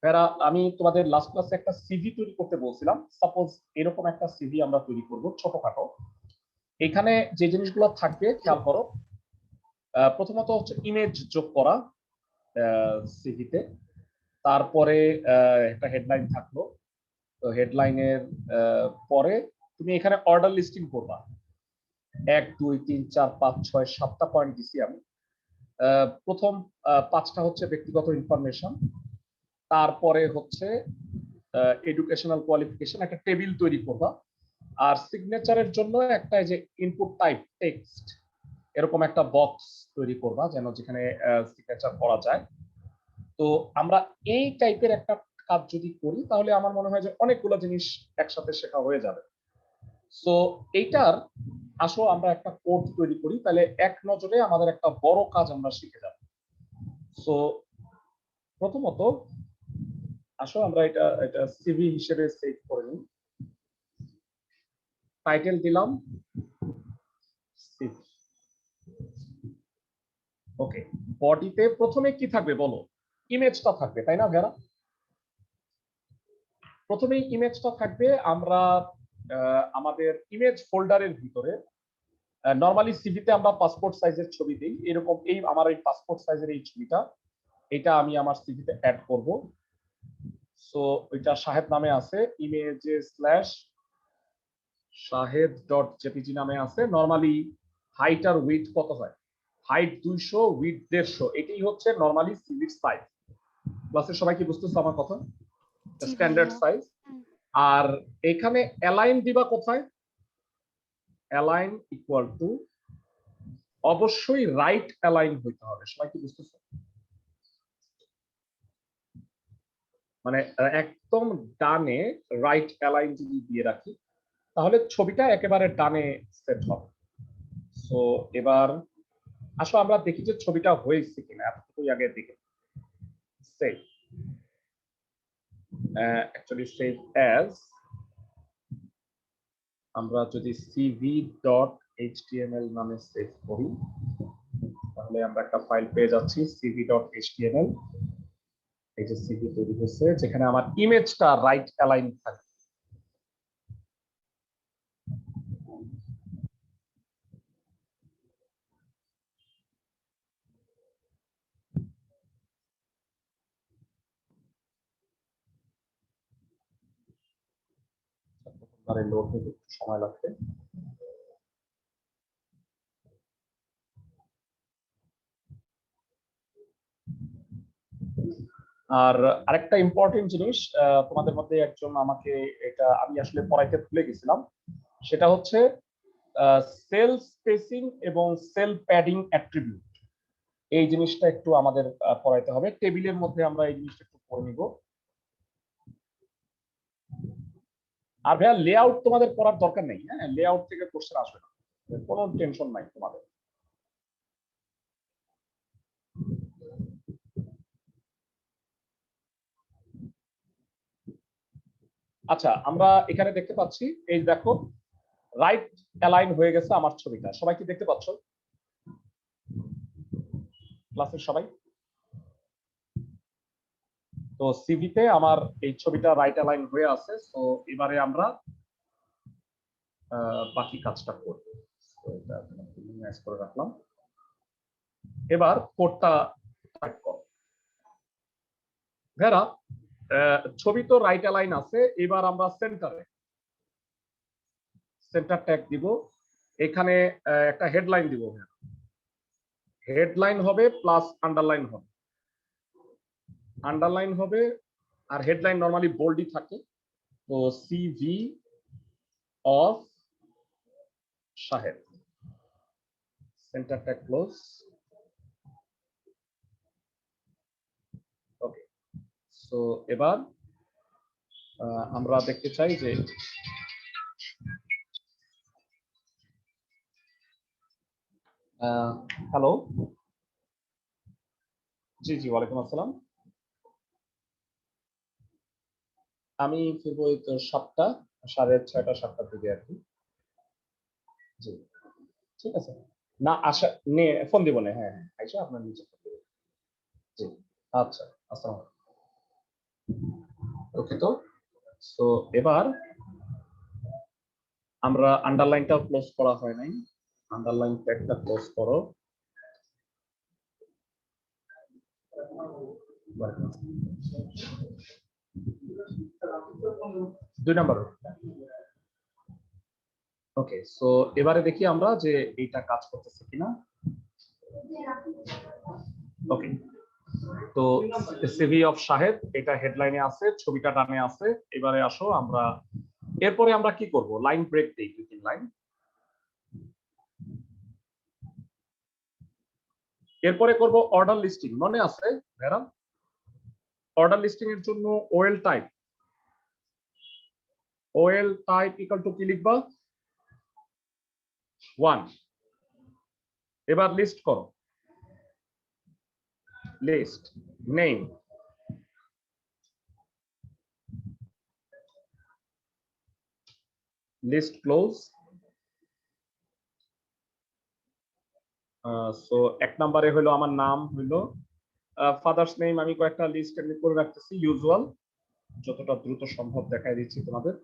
ভাইরা, আমি তোমাদের লাস্ট ক্লাসে একটা সিভি তৈরি করতে বলছিলাম। সাপোজ এরকম একটা সিভি আমরা তৈরি করব ছোটখাটো। এখানে যে জিনিসগুলো থাকবে খেয়াল করো। প্রথমত হচ্ছে ইমেজ যোগ করা সিভিতে। তারপরে একটা হেডলাইন থাকলো। তো হেডলাইনের পরে তুমি এখানে অর্ডার লিস্টিং করবা। 1 2 3 4 5 6 7টা পয়েন্ট দিছি আমি। প্রথম 5টা হচ্ছে ব্যক্তিগত ইনফরমেশন, তারপরে হচ্ছে এডুকেশনাল কোয়ালিফিকেশন, একটা টেবিল তৈরি করবা। আর সিগনেচারের জন্য একটা যে ইনপুট টাইপ টেক্সট এরকম একটা বক্স তৈরি করবা, যেন যেখানে সিগনেচার করা যায়। তো আমরা এই টাইপের একটা কাজ যদি করি তাহলে আমার মনে হয় যে অনেকগুলো জিনিস একসাথে শেখা হয়ে যাবে। সো এইটার আসো আমরা একটা কোড তৈরি করি, তাহলে এক নজরে আমাদের একটা বড় কাজ আমরা শিখে যাব। সো প্রথমত আসো আমরা এটা এটা সিভি হিসেবে সেভ করে নিই। টাইটেল দিলাম সিভি। ওকে, বডিতে প্রথমে কি থাকবে বলো? ইমেজটা থাকবে, তাই না ভেরা? প্রথমেই ইমেজটা থাকবে। আমরা আমাদের ইমেজ ফোল্ডারের ভিতরে নরমালি সিভিতে আমরা পাসপোর্ট সাইজের ছবি দিই, এরকম এই আমার এই পাসপোর্ট সাইজের এই ছবিটা, এটা আমি আমার সিভিতে অ্যাড করব। সো এটা শাহেদ নামে আছে, ইমেজে স্ল্যাশ শাহেদ ডট জেপিজি নামে আছে। নরমালি হাইট আর উইথ কত হয়? Height 200, with 150। এটাই হচ্ছে নরমালি সিভির সাইজ। ক্লাসের সবাই কি বুঝতেছো আমার কথা? Standard size. আর এখানে অ্যালাইন দিবা কোথায়? অ্যালাইন ইকুয়াল টু অবশ্যই রাইট অ্যালাইন হইতে হবে। সবাই কি বুঝতেছো? মানে একদম ডানে রাইট অ্যালাইন যদি দিয়ে রাখি তাহলে ছবিটা একেবারে ডানে সেট হবে। সো এবার আসো আমরা দেখি যে ছবিটা হয়েছে কিনা, এতটুকুই আগে দেখে সেভ। অ্যাকচুয়ালি সেভ অ্যাজ, আমরা যদি cv.html নামে সেভ করি তাহলে আমরা একটা ফাইল পেয়ে যাচ্ছি cv.html। এই যে সিভি তৈরি হয়েছে, যেখানে আমার ইমেজটা রাইট অ্যালাইন থাকবে। লোড হতে একটু সময় লাগবে। আর আরেকটা ইম্পর্টেন্ট জিনিস, তোমাদের মধ্যে একজন আমাকে, এটা আমি আসলে পড়াইতে ভুলে গেছিলাম, সেটা হচ্ছে সেল স্পেসিং এবং সেল প্যাডিং অ্যাট্রিবিউট। এই জিনিসটা একটু আমাদের পড়াইতে হবে। টেবিলের মধ্যে আমরা এই জিনিসটা একটু পড়ে নিব। আর ভাইয়া লেআউট তোমাদের পড়ার দরকার নেই, হ্যাঁ, লেআউট থেকে কোশ্চেন আসবে না, কোনো টেনশন নাই তোমাদের। আচ্ছা, আমরা এখানে দেখতে পাচ্ছি, এই দেখো রাইট অ্যালাইন হয়ে গেছে আমার ছবিটা। সবাই কি দেখতে পাচ্ছ ক্লাসের সবাই? তো সিভিতে আমার এই ছবিটা রাইট অ্যালাইন হয়ে আছে। তো এবারে আমরা বাকি কাজটা করব। এটা মিনিমাইজ করে রাখলাম। এবার কোডটা টাইপ করো। ভেরা, ছবি তো রাইট অ্যালাইন আছে, এবার আমরা সেন্টার ট্যাগ দিব। এখানে একটা হেডলাইন দিব। হেডলাইন হবে প্লাস আন্ডারলাইন হবে, আন্ডারলাইন হবে। আর হেডলাইন নরমালি বোল্ডই থাকে। তো CV of Shahed, centre tag close. Okay, so এবার আমরা দেখতে চাই যে হ্যালো, জি জি, ওয়ালাইকুম আসসালাম। আমি ফিরবো এই তো 7টা, 6:30 7টার দিকে আর কি। জি, ঠিক আছে। না আসা নে ফোন দিব না, হ্যাঁ হ্যাঁ, আইসা আপনার নিচে ফোন দিব। জি, আচ্ছা, আসসালাম। ওকে, তো সো এবার আমরা আন্ডারলাইনটা ক্লোজ করা হয় নাই, আন্ডারলাইন ট্যাগটা ক্লোজ করো। দুই নাম্বার। ওকে, সো এবারে দেখি আমরা যে এইটা কাজ করতেছে কিনা। ওকে, তো সিভি অফ শাহেদ এটা হেডলাইনে আছে, ছবিটা ডানে আছে। এবারে আসো আমরা এরপরে আমরা কি করব, লাইন ব্রেক দেই, 2-3 লাইন। এরপরে করব অর্ডার লিস্টিং, মনে আছে ভেরা? অর্ডার লিস্টিং এর জন্য ওএল টাইপ ইকুয়াল টু কি লিখবা? 1। এবার লিস্ট করো, list name, list close. So 1 নম্বরে হলো আমার নাম হলো ফাদার্স নেম, আমি কয়েকটা লিস্ট এমনি করে রাখতেছি ইউজুয়াল, যতটা দ্রুত সম্ভব দেখাই দিচ্ছি তোমাদের।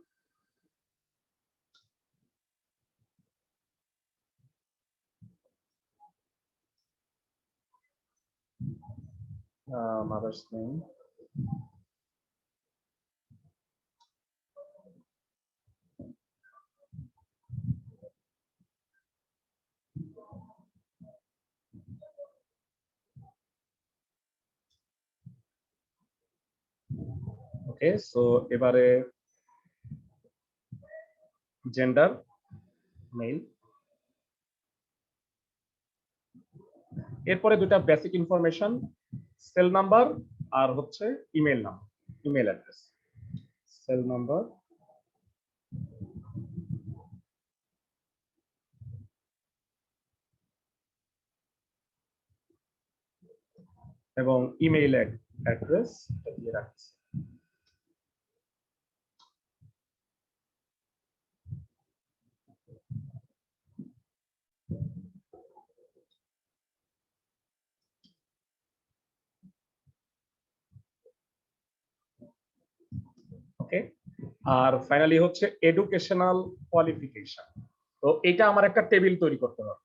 মাদার্স নেম, ওকে। সো এবারে জেন্ডার মেল, এরপরে দুটা বেসিক ইনফরমেশন, সেল নাম্বার আর হচ্ছে email number, email address. Cell number এবং ইমেইল অ্যাড্রেস দিয়ে রাখছি। ওকে, আর ফাইনালি হচ্ছে এডুকেশনাল কোয়ালিফিকেশন। তো এটা আমার একটা টেবিল তৈরি করতে হবে।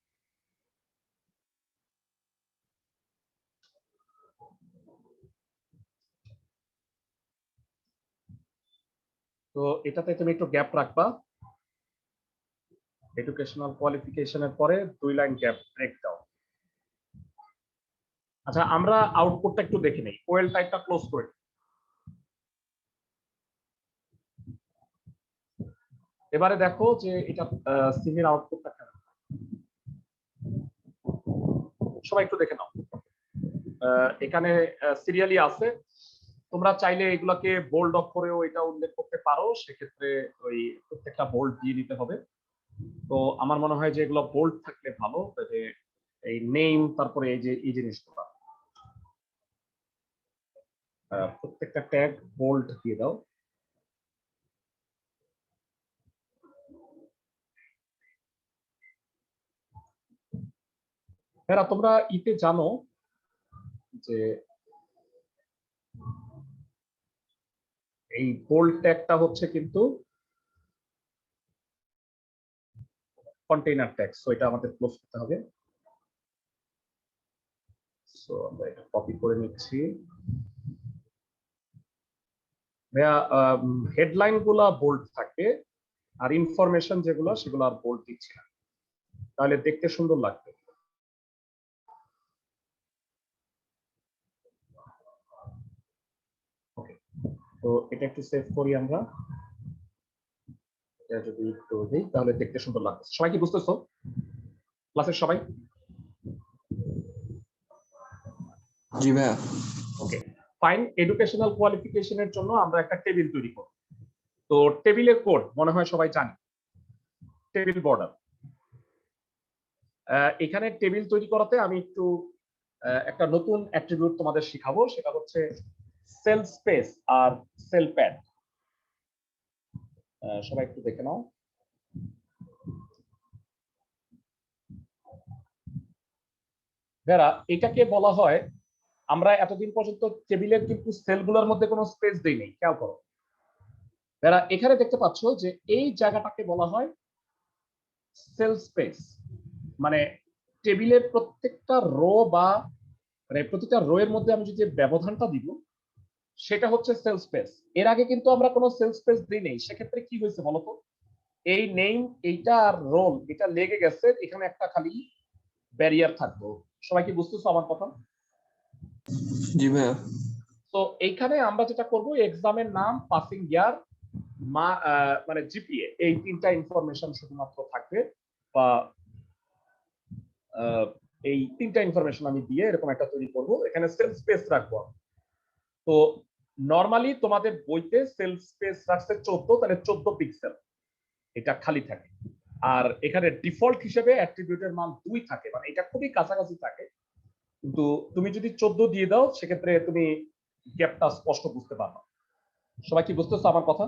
তো এটাতে তুমি একটু গ্যাপ রাখবা, এডুকেশনাল কোয়ালিফিকেশনের পরে 2 লাইন গ্যাপ ব্রেক দাও। আচ্ছা, আমরা আউটপুটটা একটু দেখে নেই, ওয়েল টাইপটা ক্লোজ করে। এবারে দেখো যে এটা সিভির আউটপুটটা কেমন, সবাই একটু দেখে নাও। এখানে সিরিয়ালি আছে, তোমরা চাইলে এগুলোকে বোল্ড অক্ষরেও এটা উল্লেখ করতে পারো, সেক্ষেত্রে ওই প্রত্যেকটা বোল্ড দিয়ে দিতে হবে। তো আমার মনে হয় যে এগুলো বোল্ড থাকলে ভালো, যে এই নেম, তারপরে এই যে এই জিনিসগুলো প্রত্যেকটা ট্যাগ বোল্ড দিয়ে দাও। হ্যাঁ, তোমরা ইতে জানো যে এই বোল্ড ট্যাগটা হচ্ছে কিন্তু কন্টেইনার ট্যাগ, সো এটা আমাদের ক্লোজ করতে হবে। সো আমরা এটা কপি করে নিচ্ছি। ভাইয়া হেডলাইন গুলা বোল্ড থাকে, আর ইনফরমেশন যেগুলো সেগুলো আর বোল্ড দিচ্ছি না, তাহলে দেখতে সুন্দর লাগবে। ওকে, তো এটা একটু সেভ করি আমরা, এটা যদি একটু দিই তাহলে দেখতে সুন্দর লাগবে। সবাই কি বুঝতেছো ক্লাসের সবাই? জি ভাইয়া। ওকে, ফাইন। এডুকেশনাল কোয়ালিফিকেশনের জন্য আমরা একটা টেবিল তৈরি করব। তো টেবিলের কোড মনে হয় সবাই জানে, টেবিল বর্ডার। এখানে টেবিল তৈরি করাতে আমি একটু একটা নতুন অ্যাট্রিবিউট তোমাদের শিখাবো, সেটা হচ্ছে সেল স্পেস আর সেল প্যাড। সবাই একটু দেখে নাও। যারা এটাকে বলা হয়, আমরা এতদিন পর্যন্ত টেবিলের কিন্তু সেলগুলোর মধ্যে কোনো স্পেস দেই নাই, খেয়াল করো। এরা এখানে দেখতে পাচ্ছ যে এই জায়গাটাকে বলা হয় সেল স্পেস, মানে টেবিলের প্রত্যেকটা রো বা মানে প্রতিটা রো এর মধ্যে আমি যদি ব্যবধানটা দিব সেটা হচ্ছে সেল স্পেস। এর আগে কিন্তু আমরা কোনো সেল স্পেস দিই নেই, সেক্ষেত্রে কি হয়েছে বলতো, এই নেম এইটা আর রোল এটা লেগে গেছে, এখানে একটা খালি ব্যারিয়ার থাকতো। সবাই কি বুঝতেছো আমার কথা? জি ভাইয়া। তো এইখানে আমরা যেটা করব, এক্সামের নাম, পাসিং ইয়ার, মানে জিপিএ, এই তিনটা ইনফরমেশন শুধুমাত্র থাকবে, বা এই তিনটা ইনফরমেশন আমি দিয়ে এরকম একটা তৈরি করব, এখানে সেল স্পেস রাখবো। তো নরমালি তোমাদের বইতে সেল স্পেস রাখছে 14, তাহলে 14 পিক্সেল এটা খালি থাকে। আর এখানে ডিফল্ট হিসেবে অ্যাট্রিবিউটের মান 2 থাকে, মানে এটা খুবই কাছাকাছি থাকে, কিন্তু তুমি যদি 14 দিয়ে দাও সেক্ষেত্রে তুমি গ্যাপটা স্পষ্ট বুঝতে পারবে। সবাই কি বুঝতেছো আমার কথা?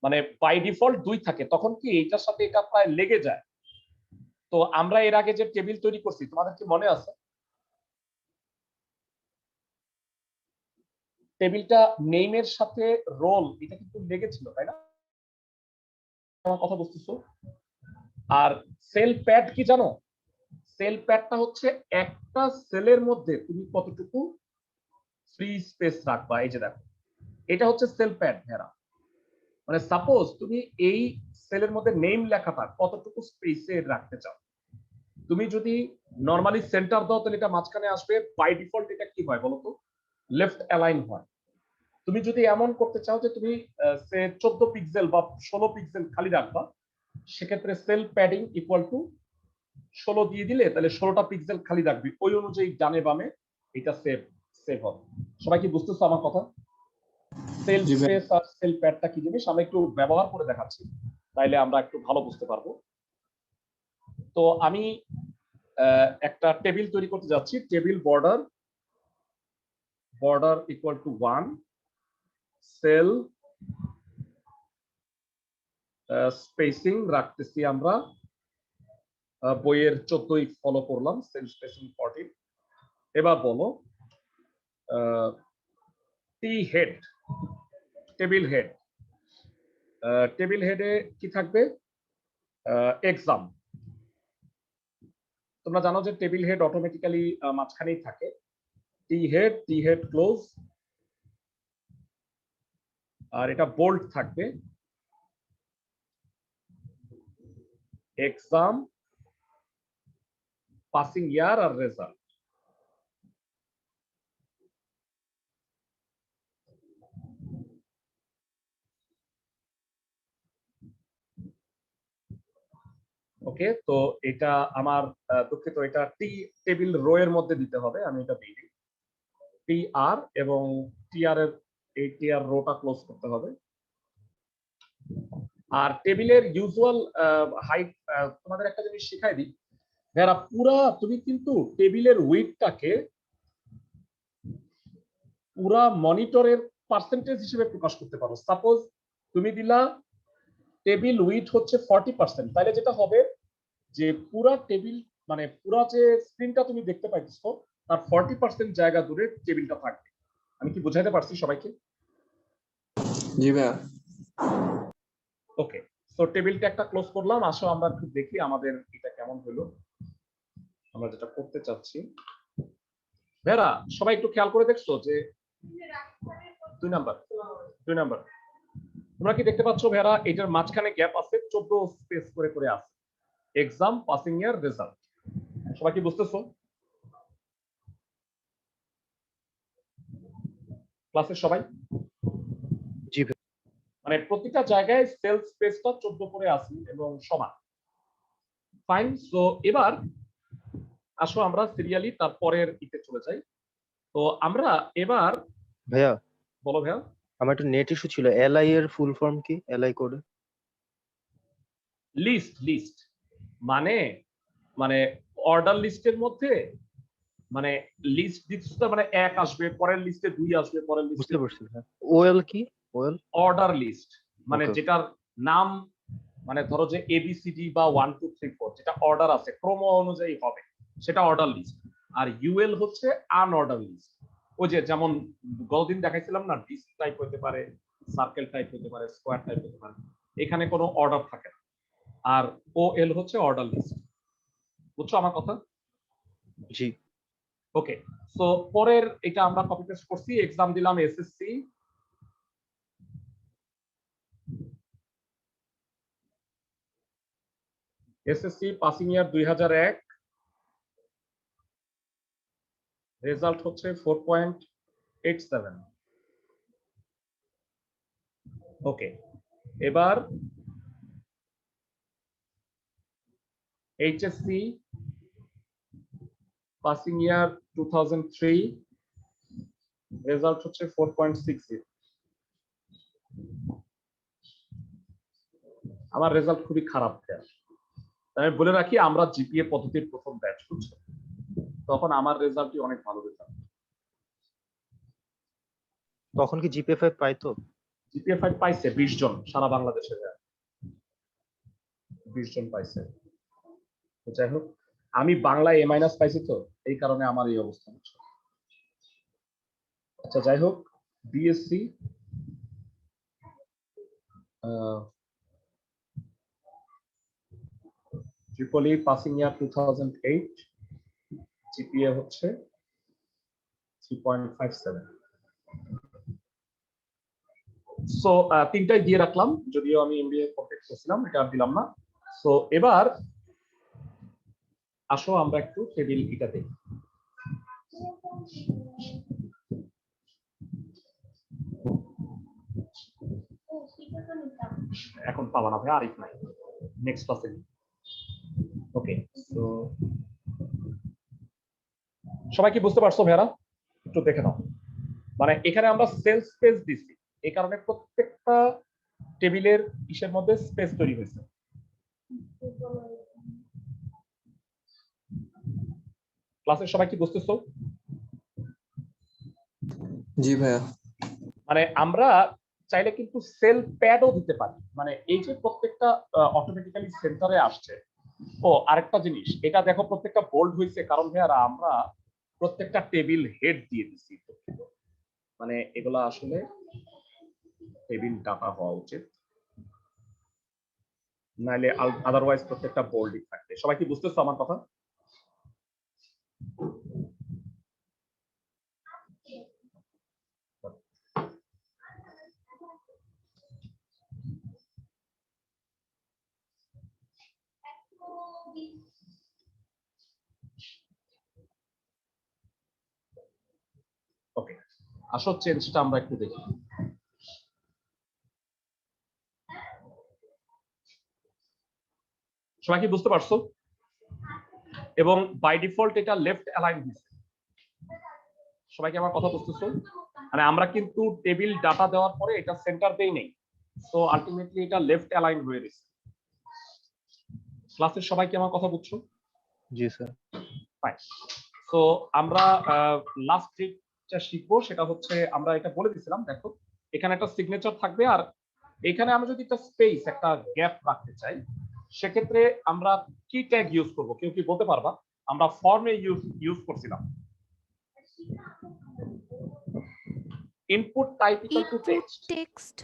মানে বাই ডিফল্ট 2 থাকে, তখন কি এইটার সাথে এটা প্রায় লেগে যায়। তো আমরা এর আগে যে টেবিল তৈরি করছি তোমাদের কি মনে আছে? টেবিলটা নেইমের সাথে রোল এটা কিন্তু লেগেছিল, তাই না? আমার কথা বুঝতেছো? আর সেল প্যাড কি জানো? সেল প্যাডটা হচ্ছে একটা সেলের মধ্যে তুমি কতটুকু ফ্রি স্পেস রাখবা। এই যে দেখো, এটা হচ্ছে সেল প্যাড ভেরা, মানে সাপোজ তুমি এই সেলের মধ্যে নেম লেখাটা কতটুকু স্পেসে রাখতে চাও। তুমি যদি নরমালি সেন্টার দাও তাহলে এটা মাঝখানে আসবে, বাই ডিফল্ট এটা কি হয় বলতো, লেফট অ্যালাইন হয়। তুমি যদি এমন করতে চাও যে তুমি 14 পিক্সেল বা 16 পিক্সেল খালি রাখবা, সেক্ষেত্রে সেল প্যাডিং ইকুয়াল টু 16 দিয়ে দিলে তাহলে 16টা পিক্সেল খালি রাখবি, ওই অনুযায়ী ডানে বামে এটা সেভ সেভ হবে। সবাই কি বুঝতেছো আমার কথা? সেল জি ভাইয়া। স্পেস আর সেল প্যাডটা কি জিনিস আমরা একটু ব্যবহার করে দেখাচ্ছি, তাইলে আমরা একটু ভালো বুঝতে পারবো। তো আমি একটা টেবিল তৈরি করতে যাচ্ছি, table border equal to 1, sell spacing রাখতেছি আমরা বইয়ের 14ই ফলো করলাম, সেল স্পেসিং 14। এবার বলো টি হেড, টেবিল হেড, টেবিল হেডে কি থাকবে? এক্সাম। তোমরা জানো যে টেবিল হেড অটোমেটিক্যালি মাঝখানেই থাকে। টি হেড ক্লোজ, আর এটা বোল্ড থাকবে, এক্সাম, পাসিং ইয়ার আর রেজাল্ট। ওকে, তো এটা আমার দুঃখিত, এটা টি টেবিল রো এর মধ্যে দিতে হবে, আমি এটা দিই টি আর, এবং টি আর এর এই টি আর রোটা ক্লোজ করতে হবে। আর টেবিলের ইউজুয়াল হাইট তোমাদের একটা জিনিস শিখাই দিই, যারা পুরা তুমি কিন্তু টেবিলের উইডটাকে পুরা মনিটরের পার্সেন্টেজ হিসেবে প্রকাশ করতে পারো। সাপোজ তুমি দিলা টেবিল উইড হচ্ছে 40%, তাহলে যেটা হবে যে পুরা টেবিল মানে পুরা যে স্ক্রিনটা তুমি দেখতে পাইছো তার 40% জায়গা দূরে টেবিলটা থাকবে। আমি কি বুঝাইতে পারছি সবাইকে? জি ভাইয়া। ওকে, তো টেবিলটা একটা ক্লোজ করলাম, আসো আমরা একটু দেখি আমাদের এটা কেমন হলো, আমরা যেটা করতে চাচ্ছি। ভেরা সবাই একটু খেয়াল করে দেখছো যে 2 নাম্বার তোমরা কি দেখতে পাচ্ছ ভেরা, এটার মাঝখানে গ্যাপ আছে, 14 স্পেস করে করে আছে, এক্সাম, পাসিং ইয়ার, রেজাল্ট। সবাই কি বুঝতেছো? ক্লাসের সবাই? জি ভাই। মানে প্রতিটা জায়গায় সেল স্পেসটা 14 করে আছে এবং সমান। ফাইন, সো এবার আসো আমরা সিরিয়ালি তারপরের ইতে চলে যাই। তো আমরা এবার, ভাইয়া, বলো ভাইয়া। আমার একটু নেট ইস্যু ছিল। এলআই এর ফুল ফর্ম কি? এলআই কোডে লিস্ট মানে মানে অর্ডার লিস্টের মধ্যে, মানে লিস্ট দিচ্ছ, মানে 1 আসবে, পরের লিস্টে 2 আসবে, পরের লিস্টে বুঝতে পারছি। হ্যাঁ, ওএল কি? ওএল অর্ডার লিস্ট, মানে ওকে। যেটার নাম, মানে ধরো যে এবিসিডি বা 1 2 3 4 যেটা অর্ডার আছে ক্রম অনুযায়ী হবে সেটা অর্ডার লিস্ট। আর ইউএল হচ্ছে আনঅর্ডার লিস্ট, ওই যে যেমন গতদিন দেখাইছিলাম না, ডিস্ক টাইপ হতে পারে, সার্কেল টাইপ হতে পারে, স্কোয়ার টাইপ হতে পারে, এখানে কোনো অর্ডার থাকে না। আর OL হচ্ছে অর্ডার লিস্ট। বুঝছো আমার কথা? জি। ওকে, সো পরের এটা আমরা কপি পেস্ট করছি, এক্সাম দিলাম এসএসসি। এসএসসি পাসিং ইয়ার 2001, রেজাল্ট হচ্ছে 4.87। ওকে, এবার এইচএসসি পাসিং ইয়ার 2003, রেজাল্ট হচ্ছে 4.60। আমার রেজাল্ট খুবই খারাপ। আমি বলে রাখি আমরা জিপিএ পদ্ধতির প্রথম ব্যাচ, বুঝছো? তখন আমার রেজাল্টই অনেক ভালো রেজাল্ট। তখন কি জিপিএ 5 পাইতো? জিপিএ 5 পাইছে 20 জন সারা বাংলাদেশে, 20 জন পাইছে। তো যাই হোক, আমি বাংলায় A- পাইছি, তো এই কারণে আমার এই অবস্থা হচ্ছে। আচ্ছা যাই হোক, বিএসসি ট্রিপলি পাসিং ইয়ার 2008, জিপিএ হচ্ছে 3.57। সো তিনটাই দিয়ে রাখলাম, যদিও আমি এমবিএ কমপ্লিট করছিলাম, এটা আর দিলাম না। সো এবার আসো আমরা একটু টেবিল এটা দেখি। এখন পাবা না ভাই, আরিফ নাই, নেক্সট ক্লাসে। ওকে, সো সবাই কি বুঝতে পারছো ভাইরা? একটু দেখে নাও। মানে এখানে আমরা সেল স্পেস দিছি, এই কারণে প্রত্যেকটা টেবিলের ইসের মধ্যে স্পেস তৈরি হয়েছে। ক্লাসের সবাই কি বুঝতেছো? জি ভাইয়া। মানে আমরা চাইলে কিন্তু সেল প্যাডও দিতে পারি, মানে এই যে প্রত্যেকটা অটোমেটিক্যালি সেন্টারে আসছে। ও আরেকটা জিনিস, এটা দেখো প্রত্যেকটা বোল্ড হয়েছে, কারণ ভাইয়ারা আমরা প্রত্যেকটা টেবিল হেড দিয়ে দিচ্ছি। মানে এগুলা আসলে টেবিল ডাটা হওয়া উচিত, নাইলে আদারওয়াইজ প্রত্যেকটা বোল্ডই থাকবে। সবাই কি বুঝতেছো আমার কথা? ওকে, আসো চেঞ্জটা আমরা একটু দেখি। সবাই কি বুঝতে পারছো? এবং বাই ডিফল্ট এটা লেফট অ্যালাইন হয়েছে। সবাই কি আমার কথা বুঝতেছো? মানে আমরা কিন্তু টেবিল ডাটা দেওয়ার পরে এটা সেন্টার দেই নেই, সো আলটিমেটলি এটা লেফট অ্যালাইন হয়ে গেছে। ক্লাসের সবাই কি আমার কথা বুঝছো? জি স্যার। ফাইন। সো আমরা লাস্ট যেটা শিখবো সেটা হচ্ছে, আমরা এটা বলে দিয়েছিলাম, দেখো এখানে একটা সিগনেচার থাকবে, আর এখানে আমরা যদি একটা স্পেস, একটা গ্যাপ রাখতে চাই, সেক্ষেত্রে আমরা কি ট্যাগ ইউজ করব? কেউ কি বলতে পারবা? আমরা ফর্মে ইউজ করছিলাম input type equal to text.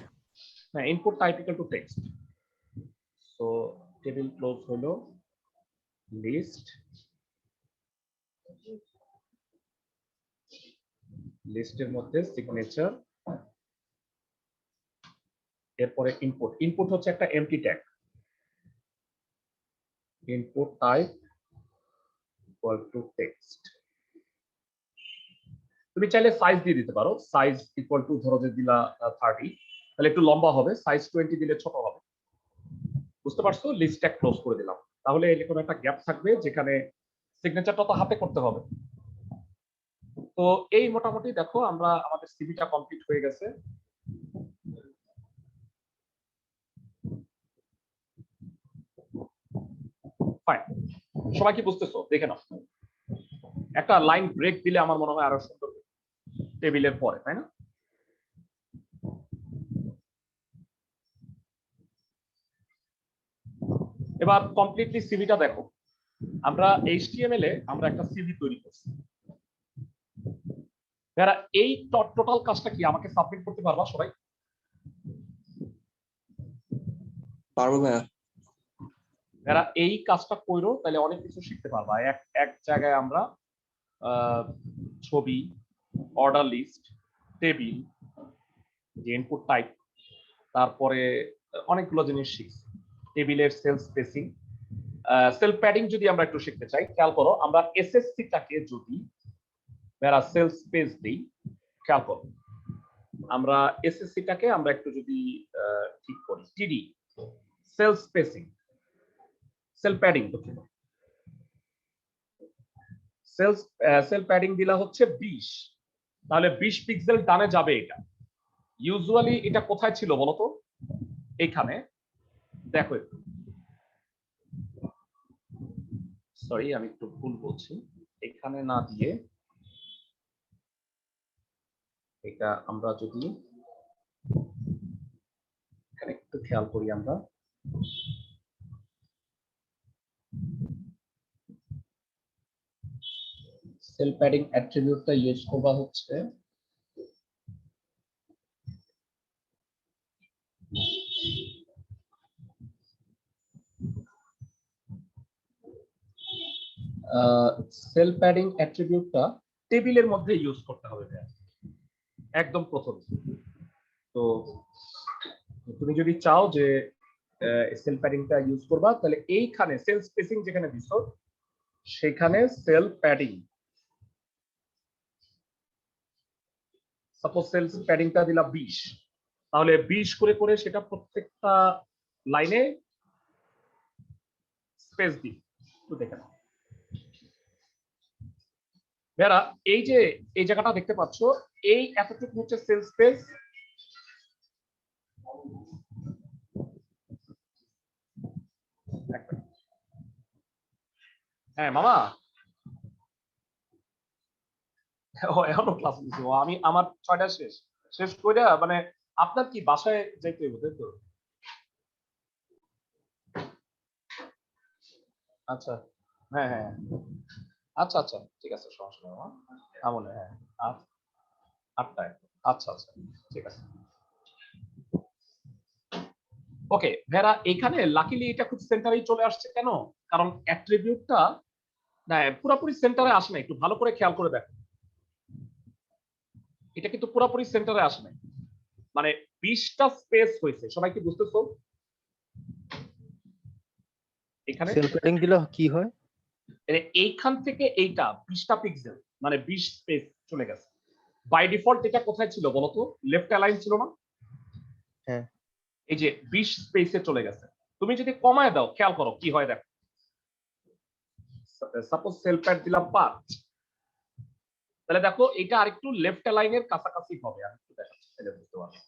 হ্যাঁ, input type equal to text. So table close হলো লিস্ট, লিস্টের মধ্যে সিগনেচার, এরপরে ইনপুট। ইনপুট হচ্ছে একটা empty tag, input type equal to text. তুমি চাইলে সাইজ দিয়ে দিতে পারো, সাইজ ইকুয়াল টু ধরো যে দিলা 30, তাহলে একটু লম্বা হবে, সাইজ 20 দিলে ছোট হবে। বুঝতে পারছো? লিস্ট ট্যাগ ক্লোজ করে দিলাম, তাহলে এরকম একটা গ্যাপ থাকবে যেখানে সিগনেচারটা তো হাতে করতে হবে। তো এই মোটামুটি দেখো আমরা আমাদের সিভিটা কমপ্লিট হয়ে গেছে। ফাইন, সবাই কি বুঝতেছো? দেখে নাও, একটা লাইন ব্রেক দিলে আমার মনে হয় আরো সুন্দর টেবিলের পরে, তাই না? এবার কমপ্লিটলি সিভিটা দেখো। আমরা এইচটিএমএল এ আমরা একটা সিভি তৈরি করছি। যারা এই টোটাল কাজটা কি আমাকে সাবমিট করতে পারবা সবাই? পারবো ভাইয়া। এরা এই কাজটা করো তাহলে অনেক কিছু শিখতে পারবা। এক এক জায়গায় আমরা ছবি, অর্ডার লিস্ট, টেবিল, যে ইনপুট টাইপ, তারপরে অনেকগুলো জিনিস শিখছি। টেবিলের সেল স্পেসিং, সেল প্যাডিং যদি আমরা একটু শিখতে চাই, খেয়াল করো আমরা এসএসসি-টাকে যদি সেল স্পেস দিই, খেয়াল করো আমরা এসএসসি-টাকে আমরা একটু যদি ঠিক করি, টিডি sell spacing, sell padding, sell padding দিলা হচ্ছে 20, তাহলে 20 পিক্সেল ডানে যাবে। এটা ইউজুয়ালি এটা কোথায় ছিল বলতো? এখানে দেখো একটু, সরি আমি একটু ভুল বলছি, এখানে না দিয়ে এটা আমরা যদি এখানে একটু খেয়াল করি, আমরা সেল প্যাডিং অ্যাট্রিবিউটটা ইউজ করবা হচ্ছে সেল প্যাডিং অ্যাট্রিবিউটটা টেবিলের মধ্যে ইউজ করতে হবে একদম প্রথম। তো তুমি যদি চাও যে সেল প্যাডিংটা ইউজ করবা, তাহলে এইখানে সেল স্পেসিং যেখানে দিছো সেখানে সেল প্যাডিং, সাপোজ সেল প্যাডিংটা দিলা 20, তাহলে 20 করে করে সেটা প্রত্যেকটা লাইনে স্পেস দিই। একটু দেখে নাও বেরা, এই যে এই জায়গাটা দেখতে পাচ্ছ, এই এতটুকু হচ্ছে সেল স্পেস। হ্যাঁ মামা, ও এখনো ক্লাস নিচ্ছে। আমি আমার 6টা শেষ শেষ করে মানে আপনার কি বাসায় যাইতে হবে তাই তো? আচ্ছা, হ্যাঁ হ্যাঁ, আচ্ছা আচ্ছা, ঠিক আছে, সমস্যা নেই মামা, আমনে হ্যাঁ 8টায়, আচ্ছা আচ্ছা, ঠিক আছে। ওকে ভেরা, এখানে লাকিলি এটা খুব সেন্টারেই চলে আসছে। কেন? কারণ অ্যাট্রিবিউটটা না পুরোপুরি সেন্টারে আসে না, একটু ভালো করে খেয়াল করে দেখো, এটা কিন্তু পুরোপুরি সেন্টারে আসে না, মানে 20টা স্পেস হয়েছে। সবাই কি বুঝতেছো? এখানে সেল প্যাডিং দিলে কি হয়? এইখান থেকে এইটা 20টা পিক্সেল, মানে 20 স্পেস চলে গেছে। বাই ডিফল্ট এটা কোথায় ছিল বলতো? লেফট অ্যালাইন ছিল না? হ্যাঁ। এই যে 20 স্পেসে চলে গেছে। তুমি যদি কমায় দাও, খেয়াল করো কি হয় দেখো। সাপোজ সেল প্যাড দিলাম 5, তাহলে দেখো এটা আরেকটু লেফট অ্যালাইনের কাছাকাছি হবে। আমি একটু দেখাচ্ছি তাহলে বুঝতে পারবে।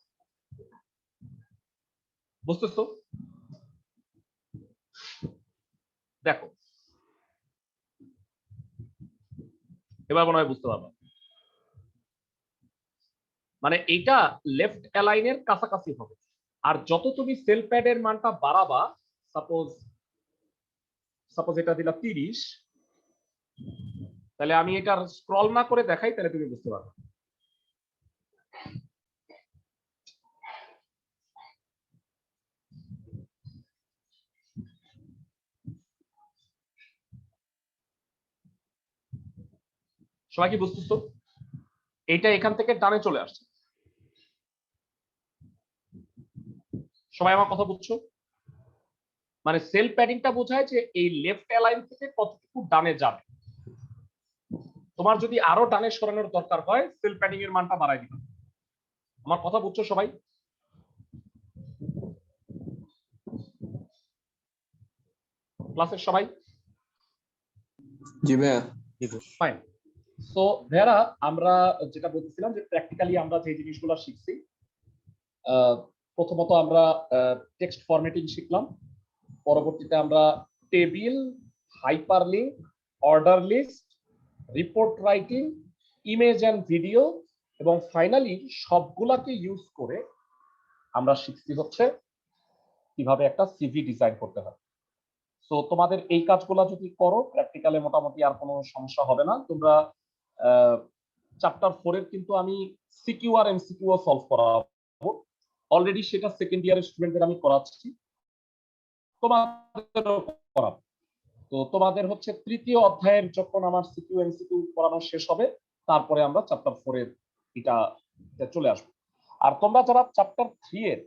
বুঝতেছো? দেখো এবার মনে হয় বুঝতে পারবে। মানে এটা লেফট অ্যালাইনের কাছাকাছি হবে। আর যত তুমি সেল প্যাডের মানটা বাড়াবা, সাপোজ এটা দিলাম 30, তাহলে আমি এটা স্ক্রল না করে দেখাই, তাহলে তুমি বুঝতে পারবে। সবাই কি বুঝতেছো? এটা এখান থেকে ডানে চলে আসছে। সবাই আমার কথা বুঝছো? মানে সেল প্যাডিংটা বোঝায় যে এই লেফট অ্যালাইন থেকে কতটুকু ডানে যাবে। তোমার যদি আরো ডানে সরানোর দরকার হয়, সেল প্যাডিং এর মানটা বাড়াই দিবে। আমার কথা বুঝছো সবাই? ক্লাসের সবাই? জি ভাইয়া। ফাইন। সো ভেরা, আমরা যেটা বলতেছিলাম যে প্র্যাকটিক্যালি আমরা যে জিনিসগুলো শিখছি, প্রথমত আমরা টেক্সট ফরম্যাটিং শিখলাম, পরবর্তীতে আমরা table, hyperlink, order list, report writing, image and video, এবং ফাইনালি সবগুলাকে ইউজ করে আমরা শিখছি হচ্ছে কিভাবে একটা সিভি ডিজাইন করতে হয়। সো তোমাদের এই কাজগুলো যদি করো প্র্যাকটিক্যালে, মোটামুটি আর কোনো সমস্যা হবে না। তোমরা চ্যাপ্টার 4 এর কিন্তু আমি সিকিউ আর এমসিকিউ সলভ করাবো অলরেডি, সেটা সেকেন্ড ইয়ারের স্টুডেন্টদের আমি করাচ্ছি। তোমাদেরও করাবো। তো তোমাদের হচ্ছে তৃতীয় অধ্যায়ের যখন আমার সিকিউ এমসিকিউ পড়ানো শেষ হবে, তারপরে আমরা চ্যাপ্টার 4 এর এটা চলে আসবো। আর তোমরা যারা চ্যাপ্টার 3 এর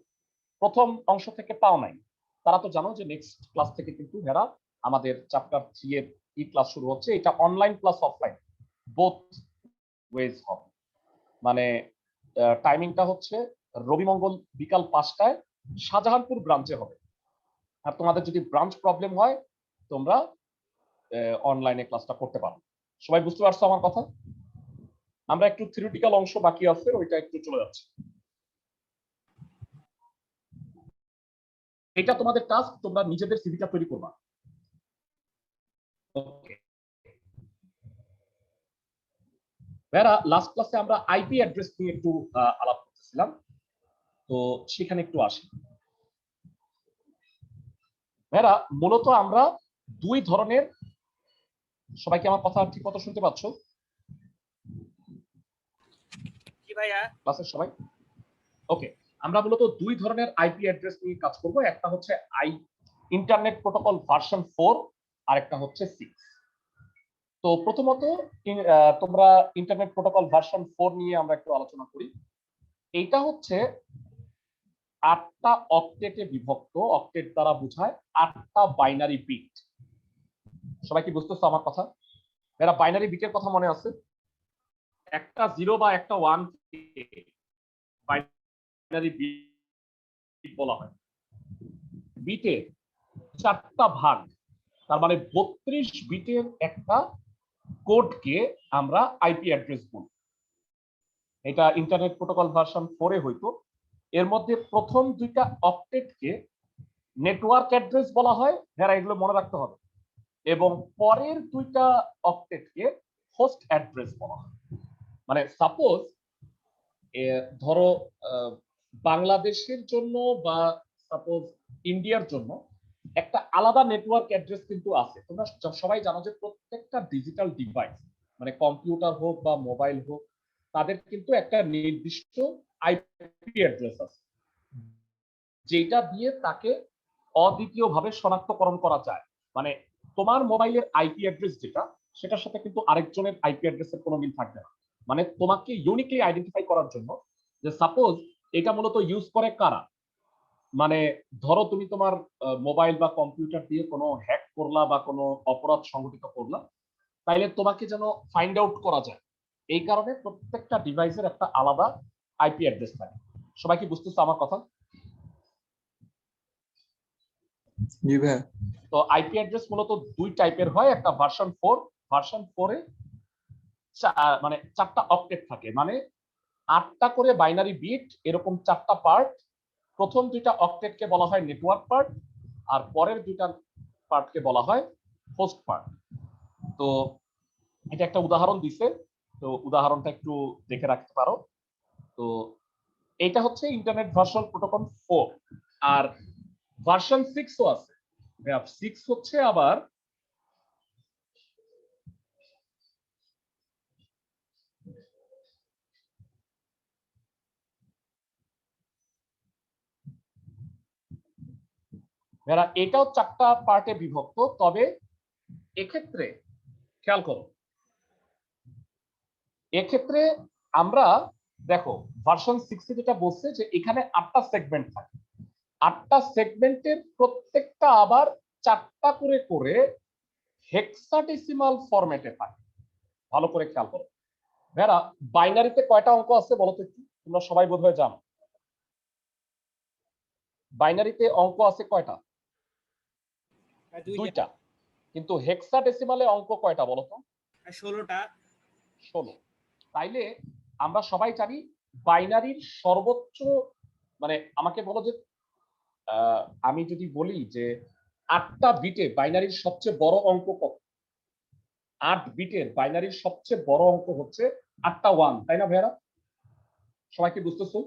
প্রথম অংশ থেকে পাও নাই, তারা তো জানো যে নেক্সট ক্লাস থেকে কিন্তু এরা আমাদের চ্যাপ্টার 3 এর ই ক্লাস শুরু হচ্ছে। এটা online plus offline both wedge হবে। মানে টাইমিংটা হচ্ছে রবি মঙ্গল বিকাল 5টায় শাহজাহানপুর ব্রাঞ্চে হবে। আর তোমাদের যদি ব্রাঞ্চ প্রবলেম হয়, তোমরা অনলাইনে ক্লাসটা করতে পারো। সবাই বুঝতে পারছো আমার কথা? আমরা একটু থিওরিটিক্যাল অংশ বাকি আছে, ওইটা একটু চলে যাচ্ছে। এটা তোমাদের টাস্ক, তোমরা নিজেদের সিভিটা তৈরি করবা। ওকে ভাইরা, লাস্ট ক্লাসে আমরা আইপি অ্যাড্রেস নিয়ে একটু আলাপ করতেছিলাম, তো সেখানে একটু আসি। ভাইরা, মূলত আমরা দুই ধরনের, সবাই কি আমার কথা ঠিক মতো শুনতে পাচ্ছ? জি ভাইয়া। ক্লাসের সবাই ওকে। আমরা মূলত দুই ধরনের আইপি অ্যাড্রেস নিয়ে কাজ করব। একটা হচ্ছে ইন্টারনেট প্রোটোকল ভার্সন 4, আর একটা হচ্ছে 6। তো প্রথমত তোমরা ইন্টারনেট প্রোটোকল ভার্সন 4 নিয়ে আমরা একটু আলোচনা করি। এইটা হচ্ছে 8টা অক্টেটে বিভক্ত। অক্টেট দ্বারা বোঝায় 8টা বাইনারি বিট। সবাই কি বুঝতেছো আমার কথা? এরা বাইনারি বিটের কথা মনে আছে? একটা 0 বা একটা 1 বাইনারি বিট বলা হয়। বিটের 4টা ভাগ, তার মানে 32 বিটের একটা কোডকে আমরা আইপি অ্যাড্রেস বলি। এটা ইন্টারনেট প্রোটোকল ভার্সন 4 এ হইতো। এর মধ্যে প্রথম দুইটা অক্টেটকে নেটওয়ার্ক অ্যাড্রেস বলা হয়, যারা এগুলো মনে রাখতে হবে, এবং পরের দুইটা অক্টেটকে হোস্ট অ্যাড্রেস বলা হয়। মানে সাপোজ ধরো বাংলাদেশের জন্য বা সাপোজ ইন্ডিয়ার জন্য একটা আলাদা নেটওয়ার্ক অ্যাড্রেস কিন্তু আছে। তোমরা সবাই জানো যে প্রত্যেকটা ডিজিটাল ডিভাইস, মানে কম্পিউটার হোক বা মোবাইল হোক, তাদের কিন্তু একটা নির্দিষ্ট আইপি অ্যাড্রেস আছে, যেটা দিয়ে তাকে অদ্বিতীয়ভাবে শনাক্তকরণ করা যায়। মানে তোমার মোবাইলের আইপি অ্যাড্রেস যেটা, সেটার সাথে কিন্তু আরেকজনের আইপি অ্যাড্রেসের কোনো মিল থাকবে না। মানে তোমাকে ইউনিকলি আইডেন্টিফাই করার জন্য, যে সাপোজ এটা মূলত ইউজ করে কারা, মানে ধরো তুমি তোমার মোবাইল বা কম্পিউটার দিয়ে কোনো হ্যাক করলা বা কোনো অপরাধ সংঘটিত করলা, তাইলে তোমাকে যেন ফাইন্ড আউট করা যায়, এই কারণে প্রত্যেকটা ডিভাইসের একটা আলাদা আইপি অ্যাড্রেস থাকে। সবাই কি বুঝতেছো আমার কথা? জি ভাইয়া। তো আইপি অ্যাড্রেস মূলত দুই টাইপের হয়। একটা ভার্সন 4, ভার্সন 4 এ মানে 4টা অক্টেট থাকে, মানে 8টা করে বাইনারি বিট, এরকম 4টা পার্ট। প্রথম দুইটা অক্টেটকে বলা হয় নেটওয়ার্ক পার্ট, আর পরের দুইটা পার্টকে বলা হয় হোস্ট পার্ট। তো এটা একটা উদাহরণ দিছে, তো উদাহরণটা একটু দেখে রাখতে পারো। তো এটা হচ্ছে ইন্টারনেট ভার্সন প্রোটোকল 4। আর ভার্সন 6ও আছে। 6 হচ্ছে আবার এটাও 4টা পার্টে বিভক্ত। তবে এক্ষেত্রে খেয়াল করো, এক্ষেত্রে আমরা দেখো ভার্সন 6 যেটা বলছে যে এখানে 8টা সেগমেন্ট থাকে। 8টা সেগমেন্টের প্রত্যেকটা আবার 4টা করে করে হেক্সাডেসিমাল ফরম্যাটে থাকে। ভালো করে খেয়াল করো ভেরা, বাইনারিতে কয়টা অঙ্ক আছে বলো তো একটু? তোমরা সবাই বোধহয় জানো বাইনারিতে অঙ্ক আছে কয়টা? দুইটা। কিন্তু হেক্সাডেসিমালে অঙ্ক কয়টা বলো তো? 16টা। 16। তাইলে আমরা সবাই জানি বাইনারির সর্বোচ্চ, মানে আমাকে বলো যে আমি যদি বলি যে 8টা বিটে বাইনারির সবচেয়ে বড় অঙ্ক কত? 8 বিটের বাইনারির সবচেয়ে বড় অঙ্ক হচ্ছে 8টা 1, তাই না ভাইয়ারা? সবাই কি বুঝতেছো?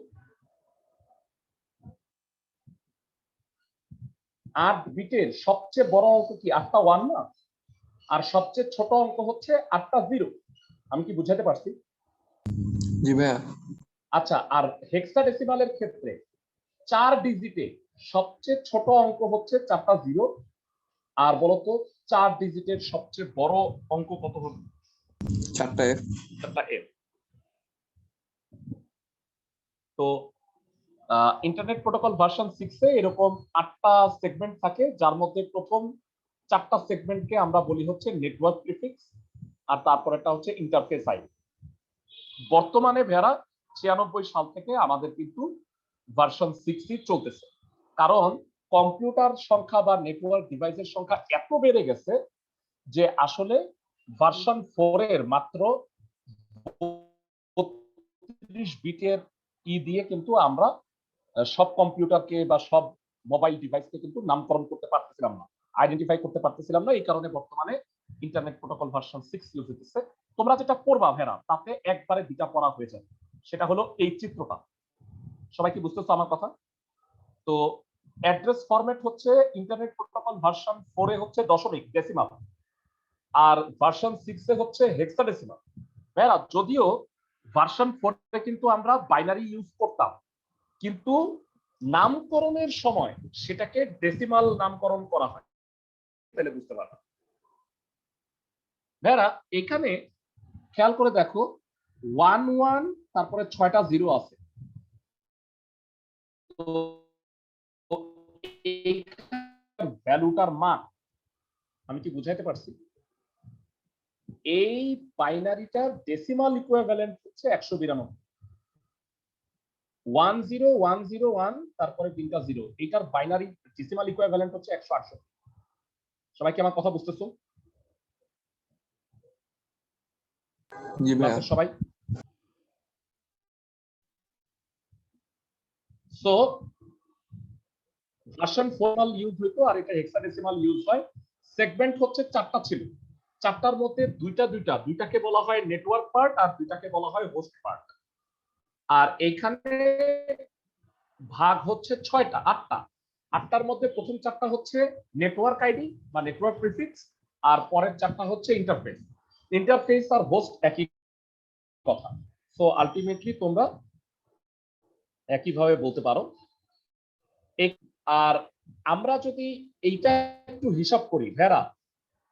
8 বিটের সবচেয়ে বড় অঙ্ক কি 8টা 1 না? আর সবচেয়ে ছোট অঙ্ক হচ্ছে 8টা 0। আমি কি বুঝাতে পারছি? জি ভাইয়া। আচ্ছা, আর হেক্সাডেসিমালের ক্ষেত্রে 4 ডিজিটে সবচেয়ে ছোট অঙ্ক হচ্ছে 4টা 0। আর বলতো 4 ডিজিটের সবচেয়ে বড় অঙ্ক কত হবে? 4টা F। 4টা F। তো ইন্টারনেট প্রোটোকল ভার্সন 6 এ এরকম 8টা সেগমেন্ট থাকে, যার মধ্যে প্রথম 4টা সেগমেন্টকে আমরা বলি হচ্ছে নেটওয়ার্ক প্রিফিক্স, আর তারপরেটা হচ্ছে ইন্টারফেস আইডি। বর্তমানে ভেড়া 96 সাল থেকে আমাদের কিন্তু ভার্সন 6 চলতেছে, কারণ কম্পিউটার সংখ্যা বা নেটওয়ার্ক ডিভাইসের সংখ্যা এত বেড়ে গেছে যে আসলে ভার্সন 4 এর মাত্র 32 বিটের দিয়ে কিন্তু আমরা সব কম্পিউটারকে বা সব মোবাইল ডিভাইসকে কিন্তু নামকরণ করতে পারতেছিলাম না, আইডেন্টিফাই করতে পারতেছিলাম না। এই কারণে বর্তমানে ইন্টারনেট প্রোটোকল ভার্সন 6 ইউজ হতেছে। তোমরা যেটা করবা ভেড়া, তাতে একবারে দুটা পড়া হয়ে যাবে। সেটা হলো এই চিত্রটা। সবাই কি বুঝতেছো আমার কথা? তো অ্যাড্রেস ফরম্যাট হচ্ছে ইন্টারনেট প্রোটোকল ভার্সন 4 এ হচ্ছে দশমিক ডেসিমাল, আর ভার্সন 6 এ হচ্ছে হেক্সাডেসিমাল। ভেড়া যদিও ভার্সন 4 এ কিন্তু আমরা বাইনারি ইউজ করতাম, কিন্তু নামকরণের সময় সেটাকে ডেসিমাল নামকরণ করা হয়, তাহলে বুঝতে পারবে। ভেড়া এখানে খেয়াল করে দেখো 1 1 তারপরে 6টা 0 আছে। তো এই ভ্যালুটার মান আমি কি বুঝাইতে পারছি? এই বাইনারিটার ডেসিমাল ইকুইভ্যালেন্ট হচ্ছে 192। 10101 তারপরে 3টা 0, এটার বাইনারি ডেসিমাল ইকুইভ্যালেন্ট হচ্ছে 168। সবাই কি আমার কথা বুঝতেছো? জি ভাইয়া। ক্লাসের সবাই? সো ভার্সন 4 ইউজ হইতো, আর এটা হেক্সাডেসিমাল ইউজ হয়। সেগমেন্ট হচ্ছে 4টা ছিল, 4টার মধ্যে দুইটাকে বলা হয় নেটওয়ার্ক পার্ট আর দুইটাকে বলা হয় হোস্ট পার্ট। আর এইখানে ভাগ হচ্ছে 6টা 8টা। 8টার মধ্যে প্রথম 4টা হচ্ছে নেটওয়ার্ক আইডি বা নেটওয়ার্ক প্রিফিক্স, আর পরের 4টা হচ্ছে ইন্টারফেস। ইন্টারফেস আর হোস্ট একই কথা। সো আলটিমেটলি তোমরা একইভাবে বলতে পারো। আর আমরা যদি এইটা একটু হিসাব করি ভেড়া,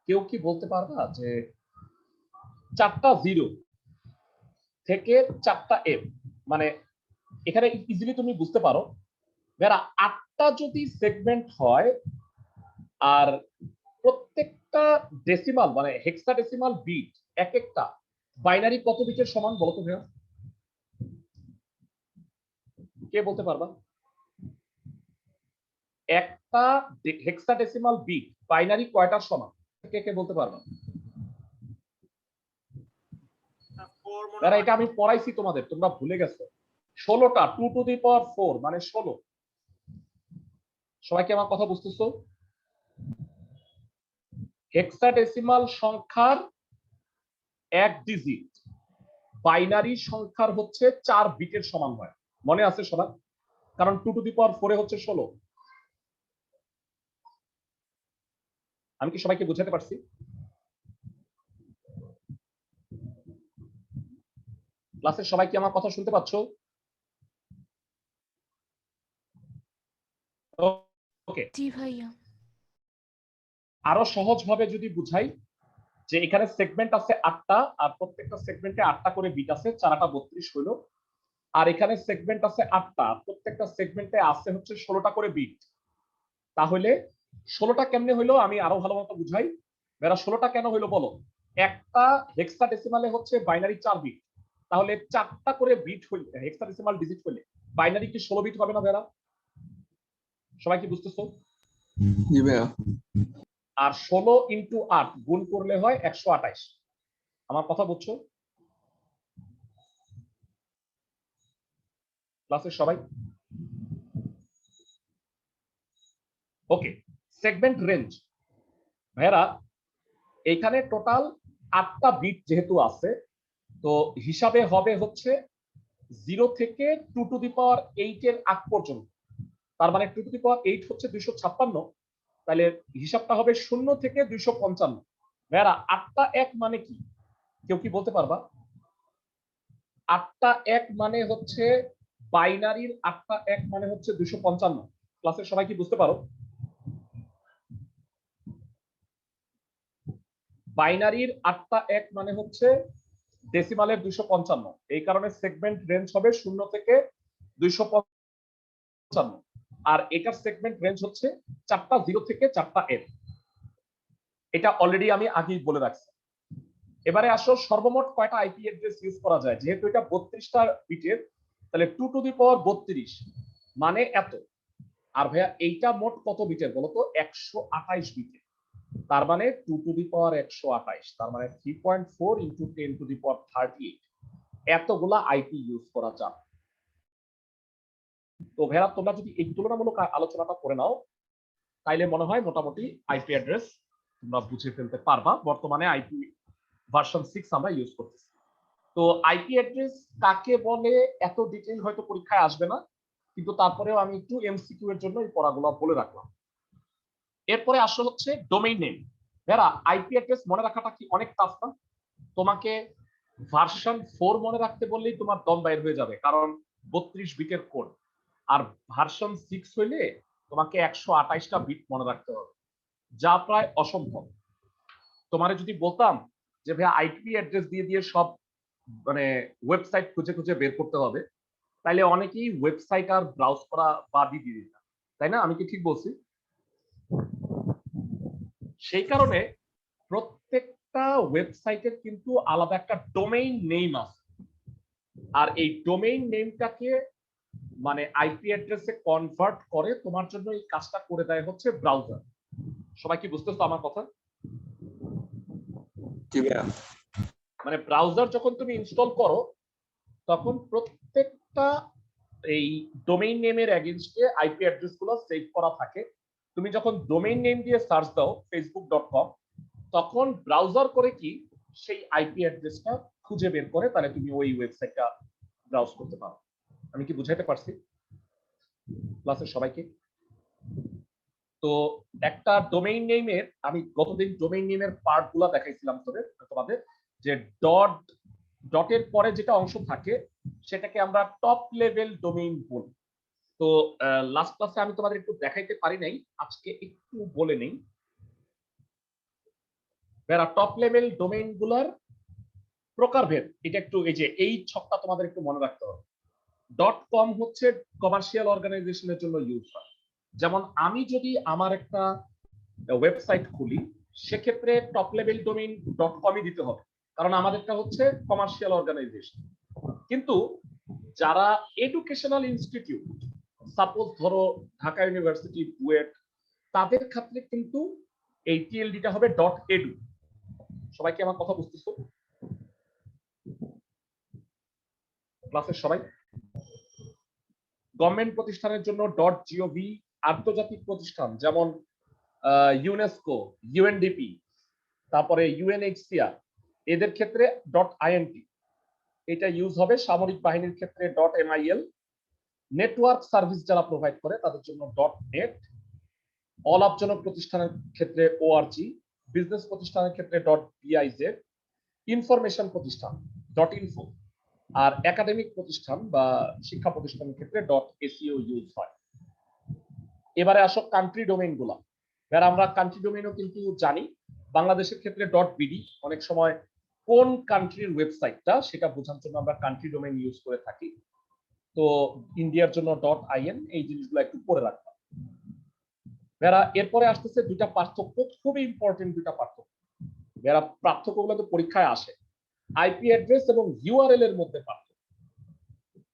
কেউ কি বলতে পারবা যে 4টা 0 থেকে 4টা F, মানে এখানে ইজিলি তুমি বুঝতে পারো ভেড়া 8টা যদি সেগমেন্ট হয়, আর প্রত্যেকটা ডেসিমাল মানে হেক্সাডেসিমাল বিট এক একটা বাইনারি কত বিটের সমান বলো তো ভাইয়া? কে বলতে পারবা? একটা হেক্সাডেসিমাল বিট বাইনারি কয়টার সমান? কে কে বলতে পারবা? এটা আমি পড়াইছি তোমাদের, তোমরা ভুলে গেছো। 16টা 2 টু দি পাওয়ার 4 মানে 16। সবাই কি আমার কথা বুঝতেছো? হেক্সাডেসিমাল সংখ্যার 1 ডিজিট বাইনারি সংখ্যার হচ্ছে 4 বিটের সমান হয়। মনে আছে সবার? কারণ 2 টু দি পাওয়ার 4 এ হচ্ছে 16। আমি কি সবাইকে বোঝাতে পারছি? ক্লাসের সবাই কি আমার কথা শুনতে পাচ্ছ? ওকে, জি ভাইয়া। আরো সহজ ভাবে যদি বুঝাই, যে এখানে সেগমেন্ট আছে 8টা, আর প্রত্যেকটা সেগমেন্টে 8টা করে বিট আছে, 4টা 32 হলো। আর এখানে সেগমেন্ট আছে 8টা, প্রত্যেকটা সেগমেন্টে আছে হচ্ছে 16টা করে বিট। তাহলে 16টা কেমনে হইলো আমি আরো ভালো মতো বুঝাই। এরা 16টা কেন হইলো বলো? একটা হেক্সাডেসিমালে হচ্ছে বাইনারি 4 বিট, তাহলে 4টা করে বিট হইলে হেক্সাডেসিমাল ডিজিট হইলে বাইনারি কি 16 বিট হবে না বেরা? সবাই কি বুঝতেছো? জি ভাইয়া। আর 16 ইন্টু 8 গুণ করলে হয় 128। আমার কথা বুঝছো ক্লাসের সবাই? ওকে, সেগমেন্ট রেঞ্জ ভাইরা, এইখানে টোটাল 8টা বিট যেহেতু আছে, তো হিসাবে হবে হচ্ছে 0 থেকে 2 টু দি পাওয়ার 8 এর আগ পর্যন্ত। তার মানে 2 টু দি পাওয়ার 8 হচ্ছে 256, তাহলে হিসাবটা হবে 0 থেকে 255। ভাইরা 8টা 1 মানে কি কেউ কি বলতে পারবা? 8টা 1 মানে হচ্ছে বাইনারির 8টা 1 মানে হচ্ছে 255। ক্লাসের সবাই কি বুঝতে পারো? বাইনারির 8টা 1 মানে হচ্ছে ডেসিমালের 255, এই কারণে সেগমেন্ট রেঞ্জ হবে 0 থেকে 255, আর এটার সেগমেন্ট রেঞ্জ হচ্ছে 4টা 0 থেকে 4টা এফ। এটা অলরেডি আমি আগেই বলে রাখছি। এবারে আসো সর্বমোট কয়টা আইপি অ্যাড্রেস ইউজ করা যায়। যেহেতু এটা 32টা বিটের, তাহলে 2 টু দি পাওয়ার 32 মানে এত। আর ভাইয়া এইটা মোট কত বিটের বলতো? 128 বিটের। তার মানে 2 টু দি পাওয়ার 128, তার মানে 3.4 ইন্টু 10 টু দি পাওয়ার 38, এতগুলা আইপি ইউজ করা যায়। তো ভাইয়া তোমরা যদি এই তুলনামূলক আলোচনাটা করে নাও, তাইলে মনে হয় মোটামুটি আইপি অ্যাড্রেস তোমরা বুঝে ফেলতে পারবা। বর্তমানে আইপি ভার্সন 6 আমরা ইউজ করতেছি। তো আইপি অ্যাড্রেস কাকে বলে এত ডিটেইল হয়তো পরীক্ষায় আসবে না, কিন্তু তারপরেও আমি একটু এমসিকিউ এর জন্য এই পড়াগুলো বলে রাখলাম। এরপরে আসলে হচ্ছে ডোমেইন নেম। যারা আইপি অ্যাড্রেস মনে রাখাটা কি অনেক টাফ না? তোমাকে ভার্সন 4 মনে রাখতে বললেই তোমার দম বাইর হয়ে যাবে, কারণ 32 বিটের কোড। আর ভার্সন 6 হইলে তোমাকে 128টা বিট মনে রাখতে হবে, যা প্রায় অসম্ভব। তোমারে যদি বলতাম যে ভাই আইপি অ্যাড্রেস দিয়ে দিয়ে সব মানে ওয়েবসাইট খুঁজে খুঁজে বের করতে হবে, তাইলে অনেকেই ওয়েবসাইট আর ব্রাউজ করা বাদই দিয়ে দিতাম, তাই না? আমি কি ঠিক বলছি? সেই কারণে প্রত্যেকটা ওয়েবসাইটের কিন্তু আলাদা একটা ডোমেইন নেম আছে, আর এই ডোমেইন নেমটাকে মানে আইপি অ্যাড্রেসে কনভার্ট করে তোমার জন্য এই কাজটা করে দেয় হচ্ছে ব্রাউজার। সবাই কি বুঝতেছো আমার কথা? জি ভাইয়া। মানে ব্রাউজার যখন তুমি ইনস্টল করো, তখন প্রত্যেকটা এই ডোমেইন নেমের এগেইনস্টে আইপি অ্যাড্রেস গুলো সেভ করা থাকে। তুমি যখন ডোমেইন নেম দিয়ে সার্চ দাও facebook.com, তখন ব্রাউজার করে কি সেই আইপি অ্যাড্রেসটা খুঁজে বের করে, তাহলে তুমি ওই ওয়েবসাইটটা ব্রাউজ করতে পারো। আমি কি বুঝাইতে পারছি ক্লাসের সবাইকে? তো একটা ডোমেইন নেমের, আমি গতদিন ডোমেইন নেমের পার্টগুলো দেখাইছিলাম তোমাদের, যে ডটের পরে যেটা অংশ থাকে সেটাকে আমরা টপ লেভেল ডোমেইন বলি। তো লাস্ট ক্লাসে আমি তোমাদের একটু দেখাইতে পারি নাই, আজকে একটু বলে নেই। যারা টপ লেভেল ডোমেইন গুলার প্রকারভেদ, এটা একটু এই ছকটা তোমাদের একটু মনে রাখতে হবে। .com হচ্ছে কমার্শিয়াল অর্গানাইজেশনের জন্য ইউজ হয়। যেমন আমি যদি আমার একটা ওয়েবসাইট খুলি, সেক্ষেত্রে টপ লেভেল ডোমেইন .comই দিতে হবে, কারণ আমাদেরটা হচ্ছে কমার্শিয়াল অর্গানাইজেশন। কিন্তু যারা এডুকেশনাল ইনস্টিটিউট, সাপোজ ধরো ঢাকা ইউনিভার্সিটি, বুয়েট, তাদের ক্ষেত্রে কিন্তু এই টিএলডিটা হবে .edu। সবাই কি আমার কথা বুঝতেছো ক্লাসের সবাই? গভর্নমেন্ট প্রতিষ্ঠানের জন্য .gov, আন্তর্জাতিক প্রতিষ্ঠান যেমন ইউনেস্কো, ইউএনডিপি, তারপরে ইউএনএইচসিআর, এদের ক্ষেত্রে .int, এটা ইউজ হবে। সামরিক বাহিনীর ক্ষেত্রে .mil, নেটওয়ার্ক সার্ভিস যারা প্রোভাইড করে তাদের জন্য .net, অলাভজনক প্রতিষ্ঠানের ক্ষেত্রে org, বিজনেস প্রতিষ্ঠানের ক্ষেত্রে .biz, ইনফরমেশন প্রতিষ্ঠান .info, আর একাডেমিক প্রতিষ্ঠান বা শিক্ষা প্রতিষ্ঠানের ক্ষেত্রে .aco ইউজ হয়। এবারে আসো কান্ট্রি ডোমেইন গুলা। যারা আমরা কান্ট্রি ডোমেইনও কিন্তু জানি, বাংলাদেশের ক্ষেত্রে .bd, অনেক সময় কোন কান্ট্রির ওয়েবসাইটটা সেটা বোঝার জন্য আমরা কান্ট্রি ডোমেইন ইউজ করে থাকি। তো ইন্ডিয়ার জন্য .in, এই জিনিসগুলো একটু পড়ে রাখবা। যারা এরপরে আসতেছে দুইটা পার্থক্য, খুবই ইম্পর্টেন্ট দুইটা পার্থক্য। যারা পার্থক্যগুলো তো পরীক্ষায় আসে, আইপি অ্যাড্রেস এবং ইউআরএল এর মধ্যে পার্থক্য।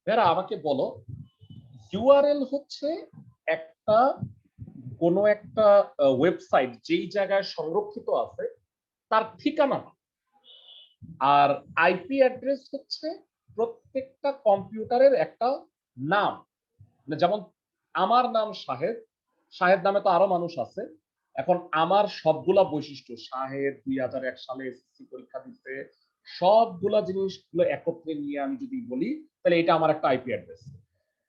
যারা আমাকে বলো, ইউআরএল হচ্ছে একটা কোনো একটা ওয়েবসাইট যেই জায়গায় সংরক্ষিত আছে তার ঠিকানা, আর আইপি অ্যাড্রেস হচ্ছে প্রত্যেকটা কম্পিউটারের একটা নাম। যেমন আমার নাম শাহেদ, শাহেদ নামে তো আরো মানুষ আছে। এখন আমার সবগুলা বৈশিষ্ট্য, শাহেদ 2001 সালে এসএসসি পরীক্ষা দিতে, সবগুলা জিনিসগুলো একত্রে নিয়ে আমি যদি বলি, তাহলে এটা আমার একটা আইপি অ্যাড্রেস।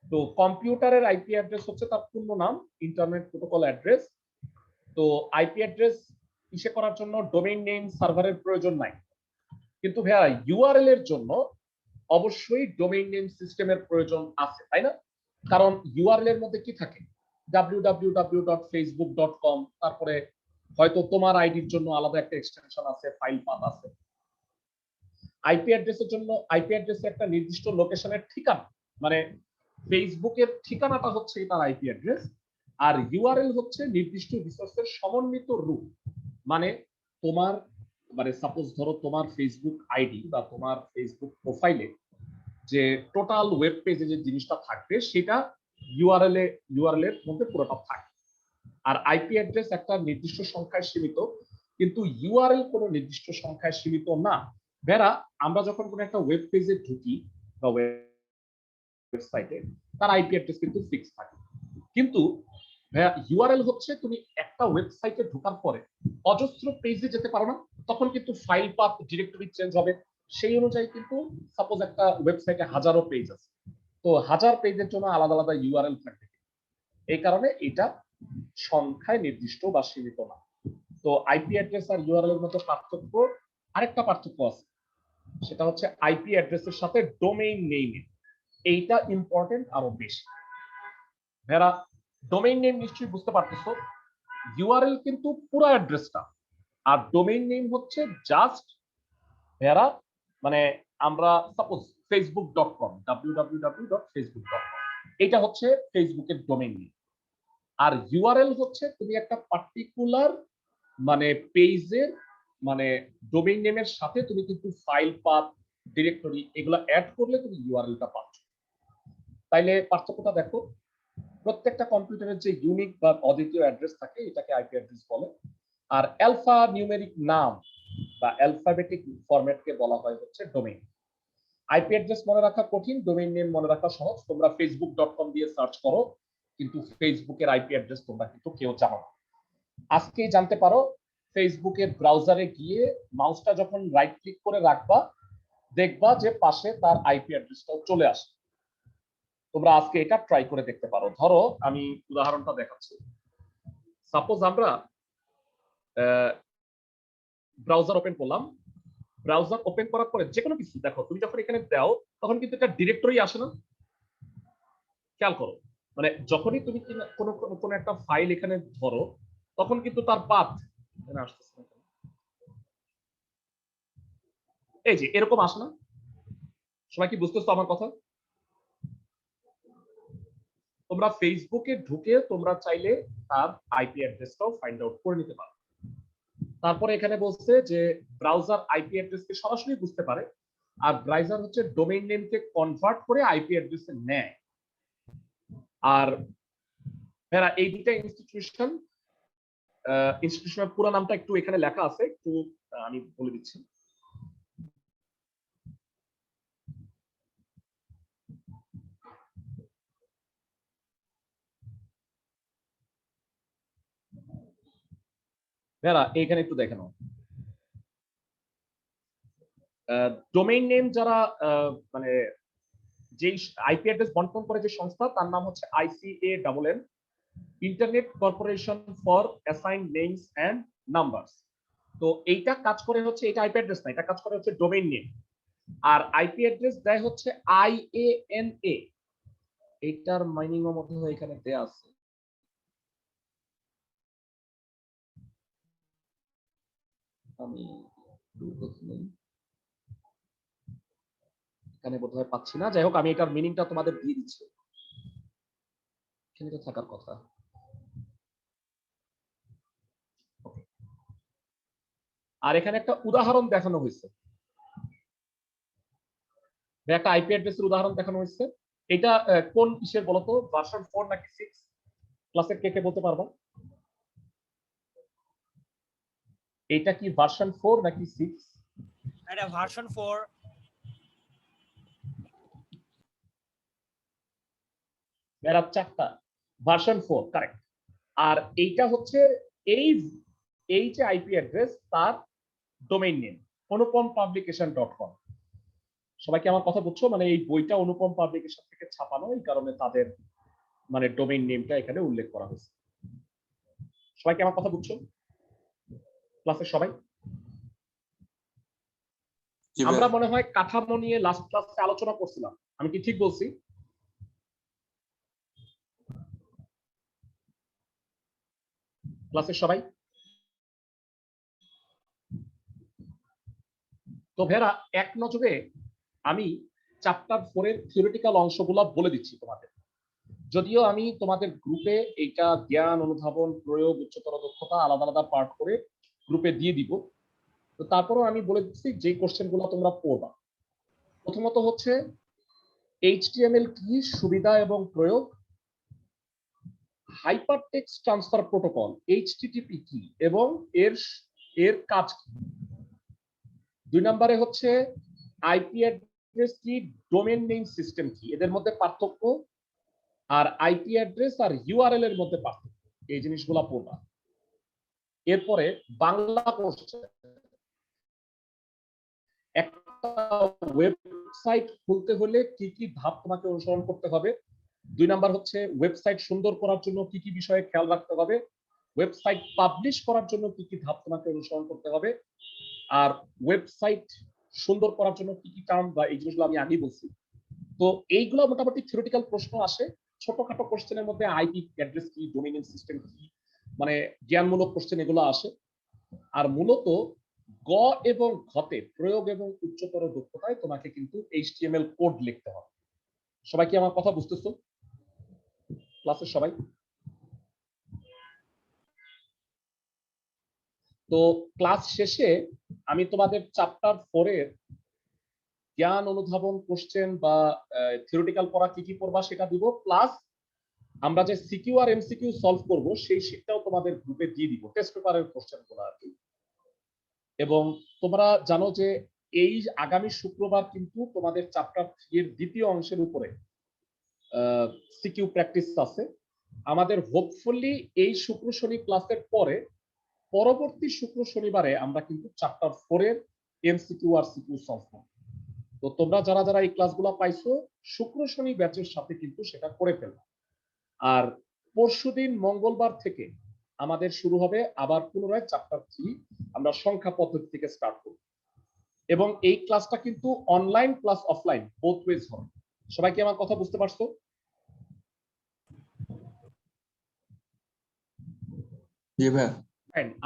তো কম্পিউটারের আইপি অ্যাড্রেস হচ্ছে তার পূর্ণ নাম, ইন্টারনেট প্রোটোকল অ্যাড্রেস। তো আইপি অ্যাড্রেস ইসে করার জন্য ডোমেইন নেম সার্ভারের প্রয়োজন নাই, কিন্তু ভাইয়া ইউআরএল এর জন্য অবশ্যই ডোমেইন নেম সিস্টেমের প্রয়োজন আছে, তাই না? কারণ ইউআরএল এর মধ্যে কি থাকে, www.facebook.com, তারপরে হয়তো তোমার আইডির জন্য আলাদা একটা এক্সটেনশন আছে, ফাইল পাথ আছে। আইপি অ্যাড্রেসের জন্য আইপি অ্যাড্রেসে একটা নির্দিষ্ট লোকেশনের ঠিকানা, মানে ফেসবুকের ঠিকানাটা হচ্ছে তার আইপি অ্যাড্রেস, আর ইউআরএল হচ্ছে নির্দিষ্ট রিসোর্সের সমন্বিত রূপ। মানে তোমার, মানে সাপোজ ধরো তোমার ফেসবুক আইডি বা তোমার ফেসবুক প্রোফাইলে যে টোটাল ওয়েব পেজে যে জিনিসটা থাকবে সেটা ইউআরএল এর মধ্যে পুরোটা থাকে। আর আইপি অ্যাড্রেস একটা নির্দিষ্ট সংখ্যায় সীমিত, কিন্তু ইউআরএল কোনো নির্দিষ্ট সংখ্যায় সীমিত না। ভেরা, আমরা যখন কোনো একটা ওয়েব পেজে ঢুকি বা ওয়েবসাইটে, তার আইপি অ্যাড্রেস কিন্তু ফিক্স থাকে। কিন্তু ইউআরএল হচ্ছে তুমি একটা ওয়েবসাইটে ঢোকার পরে অজস্র পেজে যেতে পারো না, তখন কিন্তু ফাইল পাথ ডিরেক্টরি চেঞ্জ হবে। সেই অনুযায়ী কিন্তু সাপোজ একটা ওয়েবসাইটে হাজারো পেজ আছে, তো হাজার পেজের জন্য আলাদা আলাদা ইউআরএল থাকবে। এই কারণে এটা সংখ্যায় নির্দিষ্ট বা সীমিত না। তো আইপি অ্যাড্রেস আর ইউআরএল এর মধ্যে পার্থক্য, আরেকটা পার্থক্য আছে, সেটা হচ্ছে আইপি অ্যাড্রেসের সাথে ডোমেইন নেম, এইটা ইম্পর্টেন্ট আরো বেশি। ভেরা, ডোমেইন নেম নিশ্চয়ই বুঝতে পারতেছো, ইউআরএল কিন্তু পুরো অ্যাড্রেসটা, আর ডোমেইন নেম হচ্ছে জাস্ট ভেরা, মানে আমরা সাপোজ facebook.com, www.facebook.com, এটা হচ্ছে ফেসবুকের ডোমেইন নেম। আর ইউআরএল হচ্ছে তুমি একটা পার্টিকুলার মানে পেজের মানে ডোমেইন নেমের সাথে তুমি কিন্তু ফাইল পাথ, ডিরেক্টরি এগুলো অ্যাড করলে তুমি ইউআরএলটা পাচ্ছ। তাইলে পার্থক্যটা দেখো, প্রত্যেকটা কম্পিউটারের যে ইউনিক বা অদ্বিতীয় অ্যাড্রেস থাকে এটাকে আইপি অ্যাড্রেস বলে, আর অ্যালফা নিউমেরিক নাম বা অ্যালফাবেটিক ফরম্যাটকে বলা হয় হচ্ছে ডোমেইন। আইপি অ্যাড্রেস মনে রাখা কঠিন, ডোমেইন নেম মনে রাখা সহজ। তোমরা facebook.com দিয়ে সার্চ করো, কিন্তু ফেসবুকের আইপি অ্যাড্রেস তোমরা কিন্তু কেউ জানো না। আজকে জানতে পারো, ফেসবুকের ব্রাউজারে গিয়ে মাউসটা যখন রাইট ক্লিক করে রাখবা, দেখবা যে পাশে তার আইপি অ্যাড্রেসটাও চলে আসে। তোমরা আজকে এটা ট্রাই করে দেখতে পারো। ধরো আমি উদাহরণটা দেখাচ্ছি। সাপোজ আমরা ব্রাউজার ওপেন করলাম, ব্রাউজার ওপেন করার পরে যে কোনো কিছু দেখো, তুমি যখন এখানে দাও তখন কিন্তু এটা ডিরেক্টরি আসে না, খেয়াল করো। মানে যখনই তুমি কোনো কোনো একটা ফাইল এখানে ধরো, তখন কিন্তু তার পাথ এখানে আসতেছে না, এই যে এরকম আসে না। সবাই কি বুঝতেছো আমার কথা? তোমরা ফেসবুকে ঢুকে তোমরা চাইলে তার আইপি অ্যাড্রেসটাও ফাইন্ড আউট করে নিতে পারো। তারপরে এখানে বলছে যে ব্রাউজার আইপি অ্যাড্রেসকে সরাসরি বুঝতে পারে, আর ব্রাউজার হচ্ছে ডোমেইন নেমকে কনভার্ট করে আইপি অ্যাড্রেসে নেয়। আর এরা এই দুইটা ইনস্টিটিউশনের পুরো নামটা একটু এখানে লেখা আছে, একটু আমি বলে দিচ্ছি। এরা এইখানে একটু দেখে নাও। ডোমেইন নেম যারা মানে যে আইপি অ্যাড্রেস বন্টন করে যে সংস্থা, তার নাম হচ্ছে ICANN, internet corporation for assign names and numbers. তো এইটা কাজ করে হচ্ছে, এটা আইপি অ্যাড্রেস না, এটা কাজ করে হচ্ছে ডোমেইন নেম। আর আইপি অ্যাড্রেস দেয় হচ্ছে IANA, এইটার মাইনিং এর মধ্যে এখানে দেয়া আছে। আমি এখানে বোধহয় পাচ্ছি না, যাই হোক আমি এটার মিনিংটা তোমাদের দিয়ে দিচ্ছি, এখানে তো থাকার কথা। আর এখানে একটা উদাহরণ দেখানো হয়েছে, একটা আইপি অ্যাড্রেসের উদাহরণ দেখানো হয়েছে। এটা কোন কিসের বলতো, ভার্সন 4 নাকি 6? ক্লাসের কে কে বলতে পারবা? এটা কি ভার্সন 4 নাকি 6? এটা ভার্সন 4। এরা চারটা, ভার্সন 4 কারেক্ট। আর এইটা হচ্ছে এই এই যে আইপি অ্যাড্রেস, তার ডোমেইন নেম anupampublication.com। সবাই কি আমার কথা বুঝছো? মানে এই বইটা অনুপম পাবলিকেশন থেকে ছাপানো, এই কারণে তাদের মানে ডোমেইন নেমটা এখানে উল্লেখ করা হয়েছে। সবাই কি আমার কথা বুঝছো ক্লাসের সবাই? আমরা মনে হয় কাঠামো নিয়ে লাস্ট ক্লাসে আলোচনা করছিলাম, আমি কি ঠিক বলছি? ক্লাসের সবাই? তো ভেরা এক নজরে আমি চ্যাপ্টার 4 এর থিওরিটিক্যাল অংশগুলো বলে দিচ্ছি তোমাদের। যদিও আমি তোমাদের গ্রুপে এইটা জ্ঞান, অনুধাবন, প্রয়োগ, উচ্চতর দক্ষতা আলাদা আলাদা পার্ট করে গ্রুপে দিয়ে দিব। তো তারপরেও আমি বলে দিচ্ছি যে কোশ্চেনগুলো তোমরা পড়বা। প্রথমত হচ্ছে HTML কি, সুবিধা এবং প্রয়োগ, হাইপারটেক্সট ট্রান্সফার প্রোটোকল HTTP কি এবং এর কাজ কি। 2 নম্বরে হচ্ছে আইপি অ্যাড্রেস কি, ডোমেইন নেম সিস্টেম কি, এদের মধ্যে পার্থক্য, আর আইপি অ্যাড্রেস আর ইউআরএল এর মধ্যে পার্থক্য, এই জিনিসগুলো পড়বা। এরপরে বাংলা কোশ্চেন, একটা ওয়েবসাইট খুলতে হলে কি কি ধাপ তোমাকে অনুসরণ করতে হবে। 2 নাম্বার হচ্ছে ওয়েবসাইট সুন্দর করার জন্য কি কি বিষয়ে খেয়াল রাখতে হবে, ওয়েবসাইট পাবলিশ করার জন্য কি কি ধাপ তোমাকে অনুসরণ করতে হবে, আর ওয়েবসাইট সুন্দর করার জন্য কি কি টার্ম বা এই জিনিসগুলো আমি আগেই বলছি। তো এইগুলো মোটামুটি থিওরিটিক্যাল প্রশ্ন আসে। ছোটখাটো কোশ্চেনের মধ্যে আইপি অ্যাড্রেস কি, ডোমেইন নেম সিস্টেম কি, মানে জ্ঞানমূলক কোশ্চেন এগুলো আসে। আর মূলত গ এবং ঘতে প্রয়োগ এবং উচ্চতর দক্ষতায় তোমাকে কিন্তু HTML কোড লিখতে হবে। সবাই কি আমার কথা বুঝতেছো? ক্লাসের সবাই? তো ক্লাস শেষে আমি তোমাদের চ্যাপ্টার 4 এর জ্ঞান, অনুধাবন, কোশ্চেন বা থিওরিটিক্যাল পড়া কি কি পড়বা সেটা দিব, প্লাস আমরা যে সিকিউ আর এমসিকিউ সলভ করব সেই শীটটাও তোমাদের গ্রুপে দিয়ে দিব, টেস্ট পেপারের কোশ্চেনগুলো আর কি। এবং তোমরা জানো যে এই আগামী শুক্রবার কিন্তু তোমাদের চ্যাপ্টার 3 এর দ্বিতীয় অংশের উপরে সিকিউ প্র্যাকটিস আছে। আমাদের হোপফুলি এই শুক্র শনি ক্লাসের পরে পরবর্তী শুক্র শনিবারে আমরা কিন্তু চ্যাপ্টার 4 এর এমসিকিউ আর সিকিউ সলভ করব। তো তোমরা যারা যারা এই ক্লাসগুলো পাইছো শুক্র শনি ব্যাচের সাথে কিন্তু সেটা করে ফেলবে। আর পরশুদিন মঙ্গলবার থেকে আমাদের শুরু হবে আবার পুনরায় চ্যাপ্টার 3, আমরা সংখ্যা পদ্ধতি থেকে স্টার্ট করব। এবং এই ক্লাসটা কিন্তু online plus offline both wedge হবে। সবাই কি আমার কথা বুঝতে পারছো? জি ভাইয়া।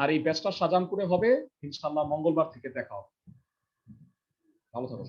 আর এই ব্যাচটা শাহজাহানপুরে হবে ইনশাআল্লাহ, মঙ্গলবার থেকে দেখা হবে। ভালো থাকো।